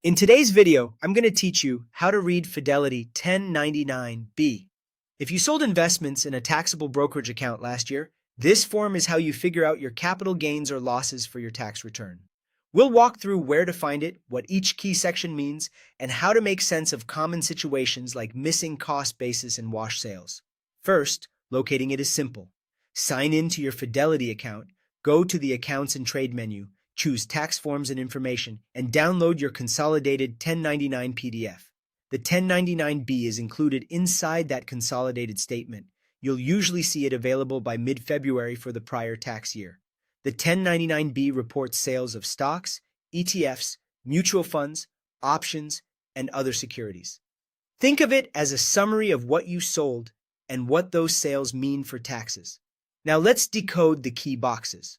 In today's video, I'm going to teach you how to read Fidelity 1099-B. If you sold investments in a taxable brokerage account last year, this form is how you figure out your capital gains or losses for your tax return. We'll walk through where to find it, what each key section means, and how to make sense of common situations like missing cost basis and wash sales. First, locating it is simple. Sign in to your Fidelity account, go to the Accounts and Trade menu, choose Tax Forms and Information, and download your Consolidated 1099 PDF. The 1099-B is included inside that consolidated statement. You'll usually see it available by mid-February for the prior tax year. The 1099-B reports sales of stocks, ETFs, mutual funds, options, and other securities. Think of it as a summary of what you sold and what those sales mean for taxes. Now let's decode the key boxes.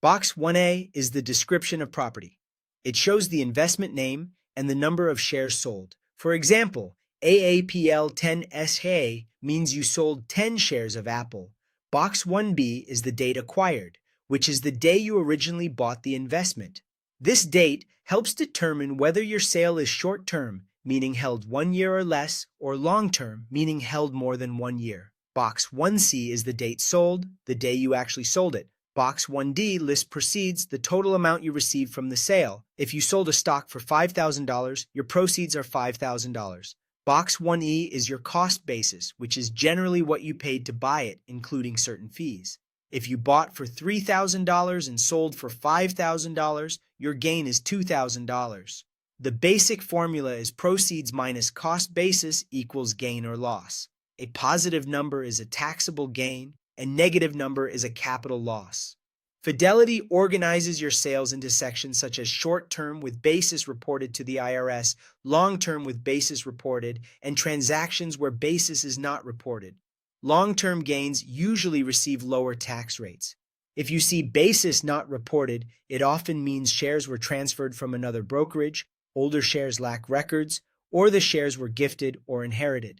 Box 1A is the description of property. It shows the investment name and the number of shares sold. For example, AAPL 10SA means you sold 10 shares of Apple. Box 1B is the date acquired, which is the day you originally bought the investment. This date helps determine whether your sale is short-term, meaning held 1 year or less, or long-term, meaning held more than 1 year. Box 1C is the date sold, the day you actually sold it. Box 1D lists proceeds, the total amount you received from the sale. If you sold a stock for $5,000, your proceeds are $5,000. Box 1E is your cost basis, which is generally what you paid to buy it, including certain fees. If you bought for $3,000 and sold for $5,000, your gain is $2,000. The basic formula is proceeds minus cost basis equals gain or loss. A positive number is a taxable gain, and negative number is a capital loss. Fidelity organizes your sales into sections such as short-term with basis reported to the IRS, long-term with basis reported, and transactions where basis is not reported. Long-term gains usually receive lower tax rates. If you see basis not reported, it often means shares were transferred from another brokerage, older shares lack records, or the shares were gifted or inherited.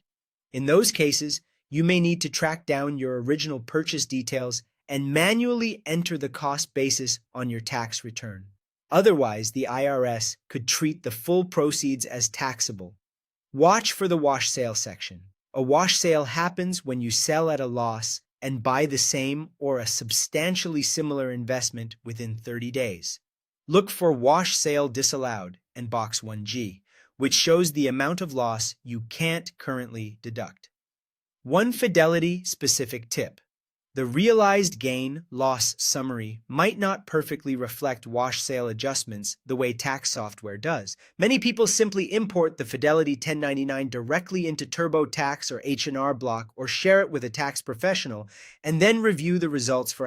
In those cases, you may need to track down your original purchase details and manually enter the cost basis on your tax return. Otherwise, the IRS could treat the full proceeds as taxable. Watch for the wash sale section. A wash sale happens when you sell at a loss and buy the same or a substantially similar investment within 30 days. Look for Wash Sale Disallowed and Box 1G, which shows the amount of loss you can't currently deduct. One Fidelity-specific tip. The realized gain-loss summary might not perfectly reflect wash sale adjustments the way tax software does. Many people simply import the Fidelity 1099 directly into TurboTax or H&R Block or share it with a tax professional and then review the results for